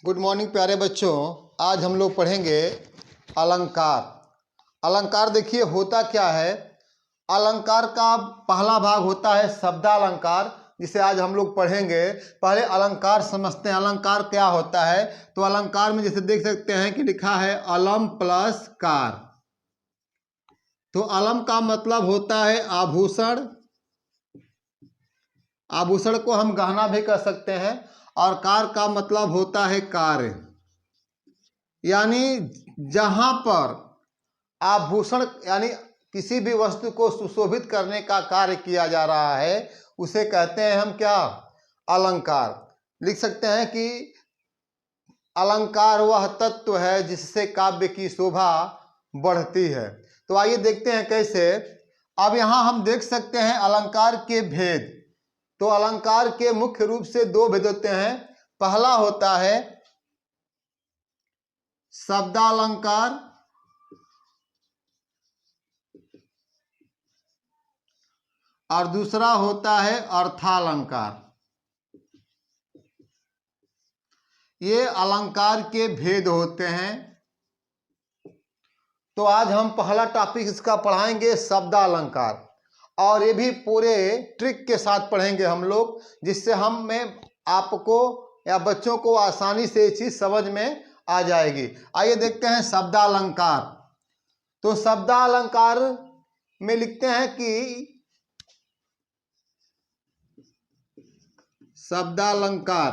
Good morning प्यारे बच्चों। आज हम लोग पढ़ेंगे अलंकार। अलंकार देखिए होता क्या है। अलंकार का पहला भाग होता है शब्दालंकार, जिसे आज हम लोग पढ़ेंगे। पहले अलंकार समझते हैं, अलंकार क्या होता है। तो अलंकार में जैसे देख सकते हैं कि लिखा है अलम प्लस कार। तो अलम का मतलब होता है आभूषण। आभूषण को हम गहना भी कह सकते हैं। और कार का मतलब होता है कार्य, यानी जहां पर आभूषण यानी किसी भी वस्तु को सुशोभित करने का कार्य किया जा रहा है उसे कहते हैं हम क्या, अलंकार। लिख सकते हैं कि अलंकार वह तत्व है जिससे काव्य की शोभा बढ़ती है। तो आइए देखते हैं कैसे। अब यहां हम देख सकते हैं अलंकार के भेद। तो अलंकार के मुख्य रूप से दो भेद होते हैं। पहला होता है शब्दालंकार और दूसरा होता है अर्थालंकार। ये अलंकार के भेद होते हैं। तो आज हम पहला टॉपिक इसका पढ़ाएंगे शब्दालंकार, और ये भी पूरे ट्रिक के साथ पढ़ेंगे हम लोग, जिससे हमें आपको या बच्चों को आसानी से ये चीज समझ में आ जाएगी। आइए देखते हैं शब्दालंकार। तो शब्दालंकार में लिखते हैं कि शब्दालंकार,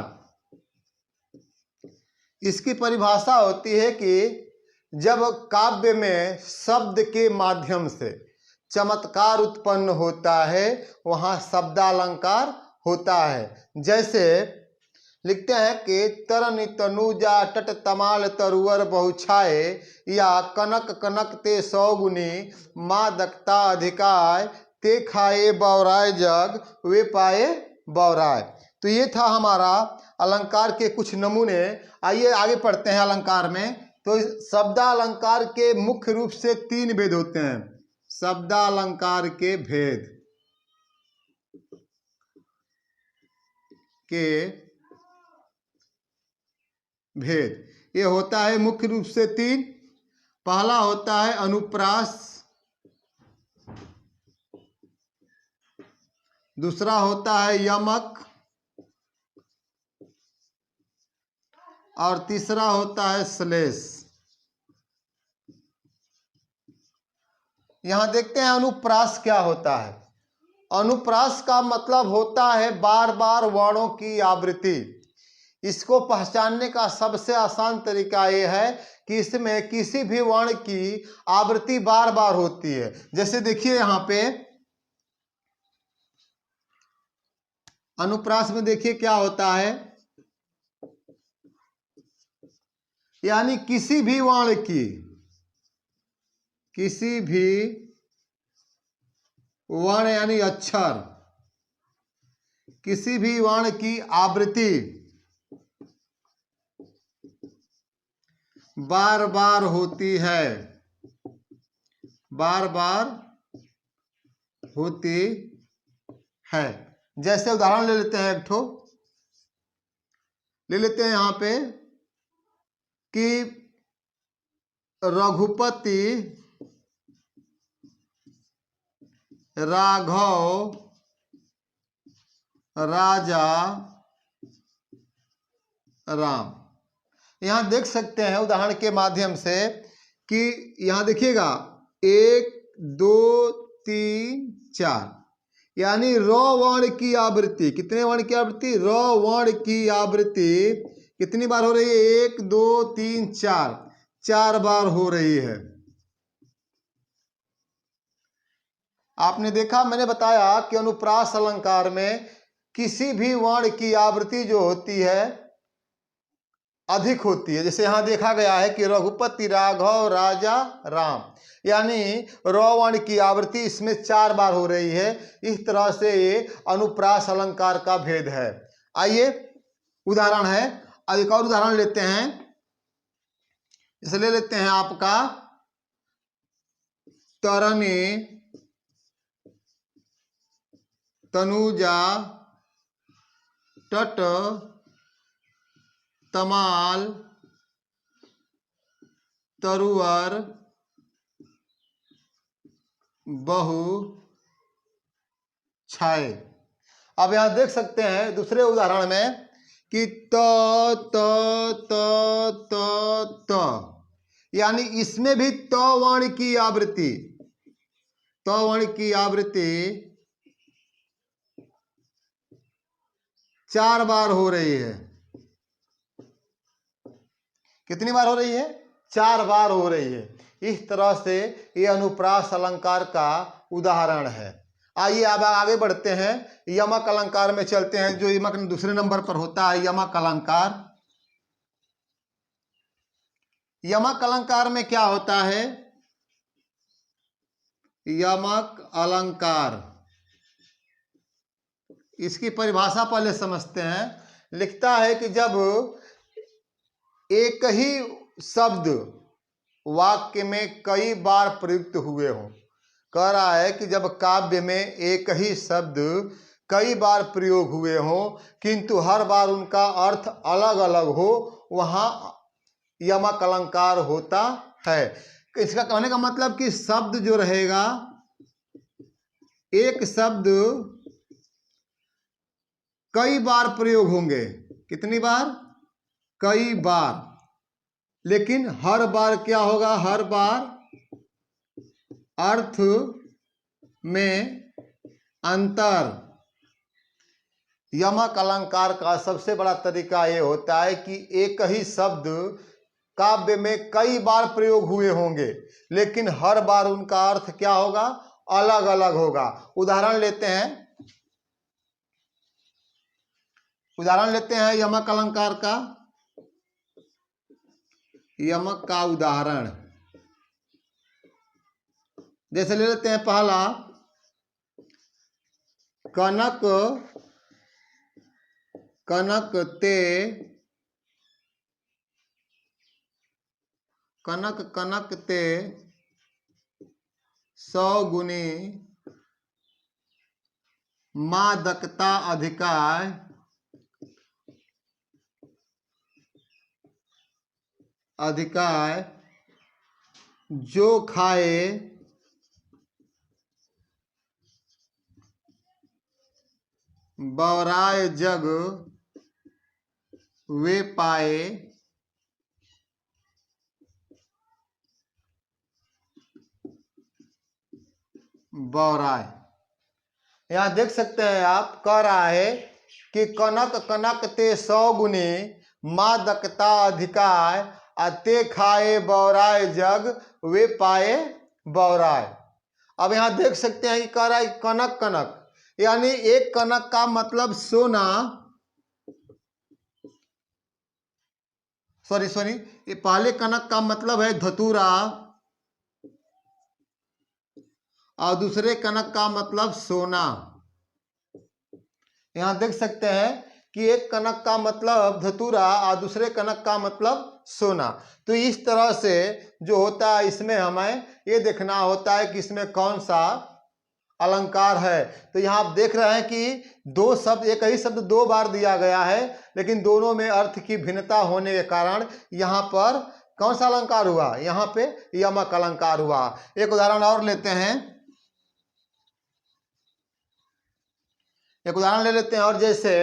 इसकी परिभाषा होती है कि जब काव्य में शब्द के माध्यम से चमत्कार उत्पन्न होता है वहां शब्दालंकार होता है। जैसे लिखते हैं कि तरन तनुजा टट तमाल तरुवर बहुछाए, या कनक कनक ते सौगुनी मादकता अधिकाय, ते खाए बौराय जग वे पाए बौराय। तो ये था हमारा अलंकार के कुछ नमूने। आइए आगे पढ़ते हैं अलंकार में। तो शब्दालंकार के मुख्य रूप से तीन भेद होते हैं। शब्दालंकार के भेद ये होता है मुख्य रूप से तीन। पहला होता है अनुप्रास, दूसरा होता है यमक, और तीसरा होता है श्लेष। यहां देखते हैं अनुप्रास क्या होता है। अनुप्रास का मतलब होता है बार बार वर्णों की आवृत्ति। इसको पहचानने का सबसे आसान तरीका यह है कि इसमें किसी भी वर्ण की आवृत्ति बार बार होती है। जैसे देखिए यहां पे अनुप्रास में देखिए क्या होता है, यानी किसी भी वर्ण की, किसी भी वर्ण यानी अक्षर, किसी भी वर्ण की आवृत्ति बार बार होती है, बार बार होती है। जैसे उदाहरण ले लेते हैं, एक ठो ले लेते हैं यहां पे कि रघुपति राघव राजा राम। यहां देख सकते हैं उदाहरण के माध्यम से कि यहां देखिएगा 1 2 3 4, यानी र वर्ण की आवृत्ति, कितने वर्ण की आवृत्ति, र वर्ण की आवृत्ति कितनी बार हो रही है, 1 2 3 4, 4 बार हो रही है। आपने देखा, मैंने बताया कि अनुप्रास अलंकार में किसी भी वर्ण की आवृत्ति जो होती है अधिक होती है। जैसे यहां देखा गया है कि रघुपति राघव राजा राम, यानी र वर्ण की आवृत्ति इसमें 4 बार हो रही है। इस तरह से ये अनुप्रास अलंकार का भेद है। आइए उदाहरण है, एक और उदाहरण लेते हैं। इसे ले लेते हैं आपका तरनी तनुजा टट तमाल, तरुअर, बहु, छाए। अब यहां देख सकते हैं दूसरे उदाहरण में कि त त त त त, यानी इसमें भी त वर्ण की आवृत्ति, त वर्ण की आवृत्ति 4 बार हो रही है। कितनी बार हो रही है? 4 बार हो रही है। इस तरह से ये अनुप्रास अलंकार का उदाहरण है। आइए अब आगे बढ़ते हैं, यमक अलंकार में चलते हैं, जो यमक दूसरे नंबर पर होता है यमक अलंकार। यमक अलंकार में क्या होता है? यमक अलंकार, इसकी परिभाषा पहले समझते हैं। लिखता है कि जब एक ही शब्द वाक्य में कई बार प्रयुक्त हुए हो, कह रहा है कि जब काव्य में एक ही शब्द कई बार प्रयोग हुए हो किंतु हर बार उनका अर्थ अलग अलग हो, वहाँ यमक अलंकार होता है। इसका कहने का मतलब कि शब्द जो रहेगा, एक शब्द कई बार प्रयोग होंगे। कितनी बार? कई बार। लेकिन हर बार क्या होगा? हर बार अर्थ में अंतर। यमक अलंकार का सबसे बड़ा तरीका ये होता है कि एक ही शब्द काव्य में कई बार प्रयोग हुए होंगे लेकिन हर बार उनका अर्थ क्या होगा? अलग अलग होगा। उदाहरण लेते हैं यमक अलंकार का। यमक का उदाहरण जैसे ले लेते हैं पहला, कनक कनक ते, कनक कनक ते 100 गुनी मादकता अधिकाय, अधिकाय जो खाए बौराय जग वे पाए, बौराय। यहां देख सकते हैं आप, कह रहा है कि कनक कनक ते 100 गुनी मादकता अधिकाय, ते खाए बौराय जग वे पाए बौराय। अब यहां देख सकते हैं कि कह रहा है कनक कनक, यानी एक कनक का मतलब सोना, सॉरी ये पहले कनक का मतलब है धतूरा और दूसरे कनक का मतलब सोना। यहां देख सकते हैं कि एक कनक का मतलब धतूरा और दूसरे कनक का मतलब सोना। तो इस तरह से जो होता है इसमें हमें ये देखना होता है कि इसमें कौन सा अलंकार है। तो यहाँ आप देख रहे हैं कि दो शब्द, एक ही शब्द 2 बार दिया गया है लेकिन दोनों में अर्थ की भिन्नता होने के कारण यहाँ पर कौन सा अलंकार हुआ? यहाँ पे यमक अलंकार हुआ। एक उदाहरण और लेते हैं, एक उदाहरण ले लेते हैं और जैसे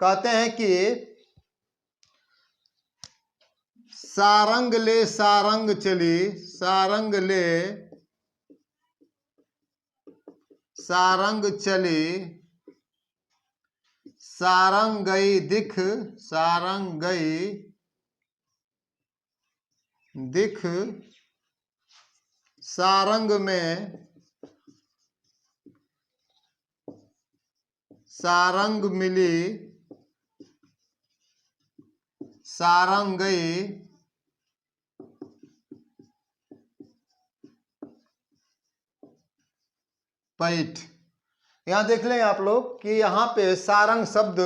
कहते हैं कि सारंग ले सारंग चली, सारंग ले सारंग चली, सारंग गई दिख, सारंग गई दिख, सारंग में सारंग मिली, सारंग गई पैठ। यहां देख लें आप लोग कि यहाँ पे सारंग शब्द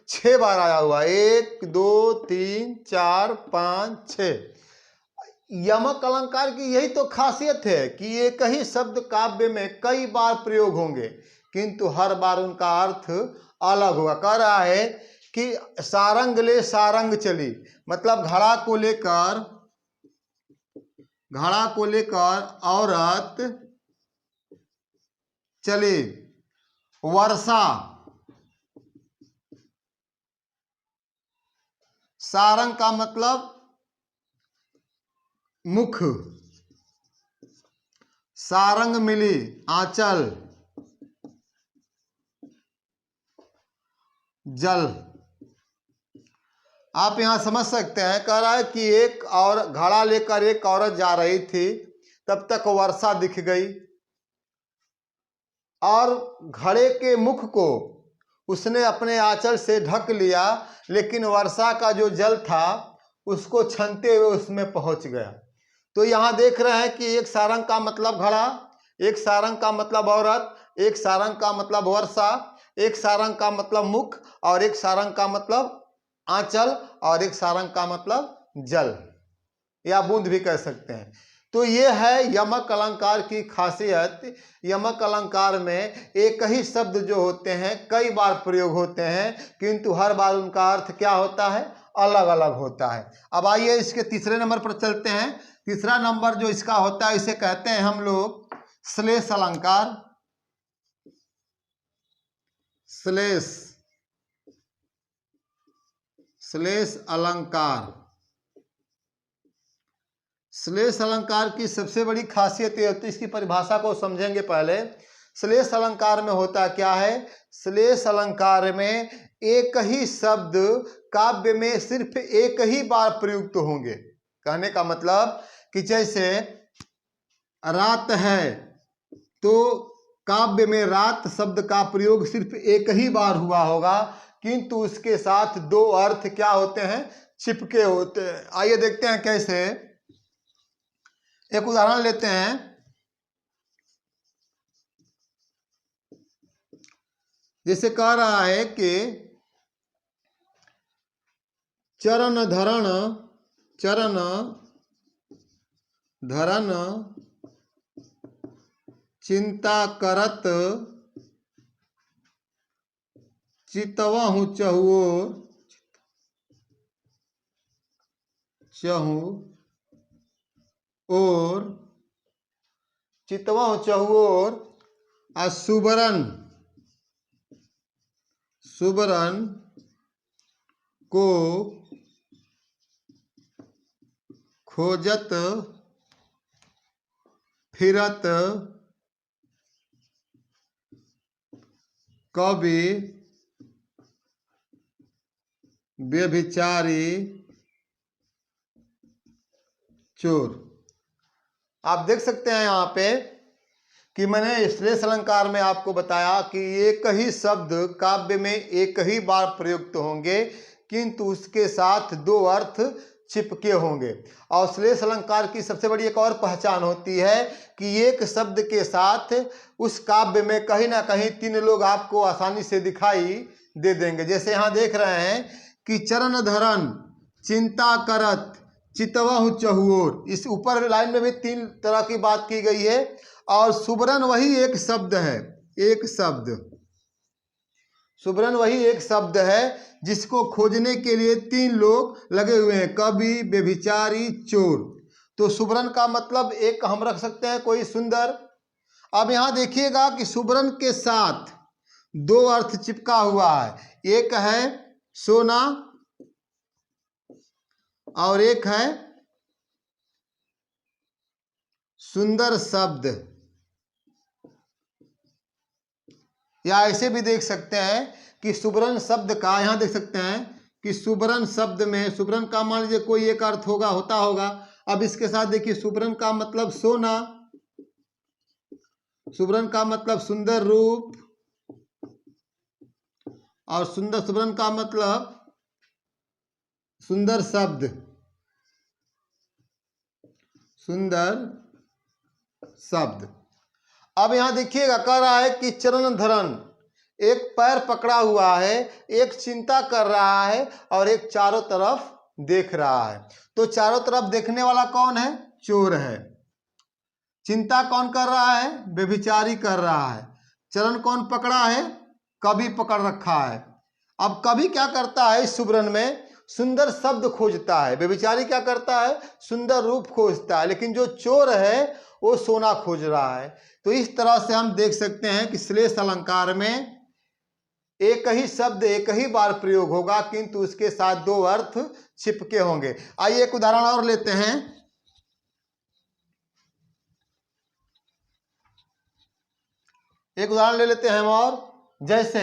6 बार आया हुआ, 1 2 3 4 5 6। यमक अलंकार की यही तो खासियत है कि एक ही शब्द काव्य में कई बार प्रयोग होंगे किंतु हर बार उनका अर्थ अलग होगा। कह रहा है कि सारंग ले सारंग चली, मतलब घड़ा को लेकर औरत चली। वर्षा, सारंग का मतलब मुख, सारंग मिली आंचल, जल। आप यहां समझ सकते हैं, कह रहा है कि एक और घड़ा लेकर एक औरत जा रही थी, तब तक वर्षा दिख गई और घड़े के मुख को उसने अपने आंचल से ढक लिया, लेकिन वर्षा का जो जल था उसको छनते हुए उसमें पहुंच गया। तो यहां देख रहे हैं कि एक सारंग का मतलब घड़ा, एक सारंग का मतलब औरत, एक सारंग का मतलब वर्षा, एक सारंग का मतलब मुख, और एक सारंग का मतलब आंचल, और एक सारंग का मतलब जल या बूंद भी कह सकते हैं। तो ये है यमक अलंकार की खासियत। यमक अलंकार में एक ही शब्द जो होते हैं कई बार प्रयोग होते हैं, किंतु हर बार उनका अर्थ क्या होता है, अलग अलग होता है। अब आइए इसके तीसरे नंबर पर चलते हैं। तीसरा नंबर जो इसका होता है इसे कहते हैं हम लोग श्लेष अलंकार। श्लेष अलंकार। श्लेष अलंकार की सबसे बड़ी खासियत यह होती है, इसकी परिभाषा को समझेंगे पहले। श्लेष अलंकार में होता क्या है, श्लेष अलंकार में एक ही शब्द काव्य में सिर्फ एक ही बार प्रयुक्त होंगे। कहने का मतलब कि जैसे रात है, तो काव्य में रात शब्द का प्रयोग सिर्फ एक ही बार हुआ होगा, किंतु उसके साथ दो अर्थ क्या होते हैं, चिपके होते हैं। आइए देखते हैं कैसे। एक उदाहरण लेते हैं। जैसे कह रहा है कि चरण धरण चिंता करत चितवहु चहुओर आ सुबरन को खोजत फिरत कवि व्यभिचारी चोर। आप देख सकते हैं यहाँ पे कि मैंने श्लेष अलंकार में आपको बताया कि एक ही शब्द काव्य में एक ही बार प्रयुक्त होंगे, किंतु उसके साथ दो अर्थ चिपके होंगे। और श्लेष अलंकार की सबसे बड़ी एक और पहचान होती है कि एक शब्द के साथ उस काव्य में कहीं ना कहीं तीन लोग आपको आसानी से दिखाई दे देंगे। जैसे यहाँ देख रहे हैं कि चरण धरन चिंता करत चितवहु चहुओर, इस ऊपर लाइन में भी तीन तरह की बात की गई है। और सुबरन वही एक शब्द है, सुबरन वही एक शब्द है जिसको खोजने के लिए तीन लोग लगे हुए हैं, कवि व्यभिचारी चोर। तो सुबरन का मतलब एक हम रख सकते हैं कोई सुंदर। अब यहां देखिएगा कि सुबरन के साथ दो अर्थ चिपका हुआ है, एक है सोना और एक है सुंदर शब्द। या ऐसे भी देख सकते हैं कि सुबरन शब्द का, यहां देख सकते हैं कि सुबरन शब्द में सुबरन का मान लीजिए कोई एक अर्थ होता होगा। अब इसके साथ देखिए सुबरन का मतलब सोना, सुबरन का मतलब सुंदर रूप, और सुबरन का मतलब सुंदर शब्द, अब यहां देखिएगा कह रहा है कि चरण धरन, एक पैर पकड़ा हुआ है, एक चिंता कर रहा है और एक चारों तरफ देख रहा है। तो चारों तरफ देखने वाला कौन है, चोर है। चिंता कौन कर रहा है, व्यभिचारी कर रहा है। चरण कौन पकड़ा है, कवि पकड़ रखा है। अब कवि क्या करता है इस सुबरन में, सुंदर शब्द खोजता है, बेविचारी क्या करता है, सुंदर रूप खोजता है, लेकिन जो चोर है वो सोना खोज रहा है। तो इस तरह से हम देख सकते हैं कि श्लेष अलंकार में एक ही शब्द एक ही बार प्रयोग होगा, किंतु उसके साथ दो अर्थ छिपके होंगे। आइए एक उदाहरण और लेते हैं। एक उदाहरण ले लेते हैं हम, और जैसे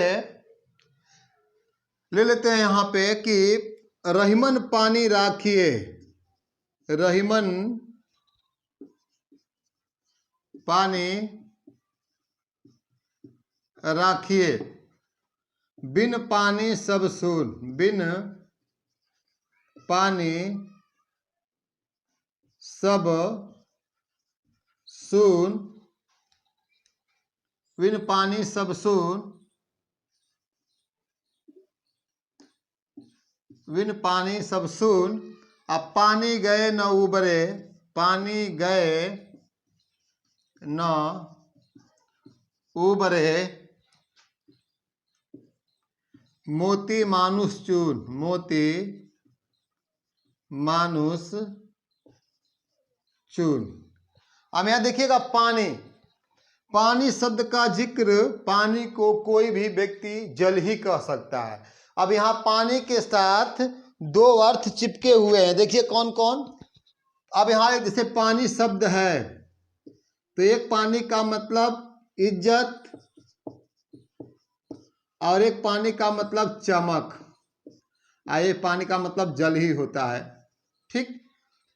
ले लेते हैं यहां पे कि रहीमन पानी राखिए, रहीमन पानी राखिए, बिन पानी सब सून, बिन पानी सब सून, बिन पानी सब सून, बिन पानी सब सून, अब पानी गए न उबरे, पानी गए न उबरे, मोती मानुष चून, मोती मानुष चून। अब यहां देखिएगा पानी, पानी शब्द का जिक्र, पानी को कोई भी व्यक्ति जल ही कह सकता है। अब यहां पानी के साथ दो अर्थ चिपके हुए हैं, देखिए कौन कौन। अब यहां जैसे पानी शब्द है तो एक पानी का मतलब इज्जत और एक पानी का मतलब चमक, एक पानी का मतलब जल ही होता है, ठीक।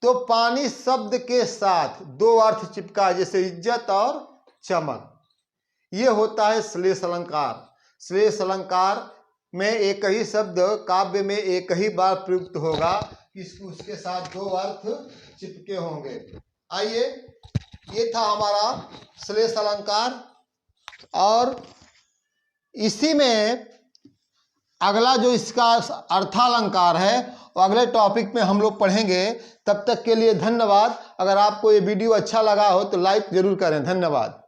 तो पानी शब्द के साथ दो अर्थ चिपका है, जैसे इज्जत और चमक, ये होता है श्लेष अलंकार। श्लेष अलंकार में एक ही शब्द काव्य में एक ही बार प्रयुक्त होगा, उसके साथ दो अर्थ चिपके होंगे। आइए, ये था हमारा श्लेष अलंकार, और इसी में अगला जो इसका अर्थालंकार है वो अगले टॉपिक में हम लोग पढ़ेंगे। तब तक के लिए धन्यवाद। अगर आपको ये वीडियो अच्छा लगा हो तो लाइक जरूर करें। धन्यवाद।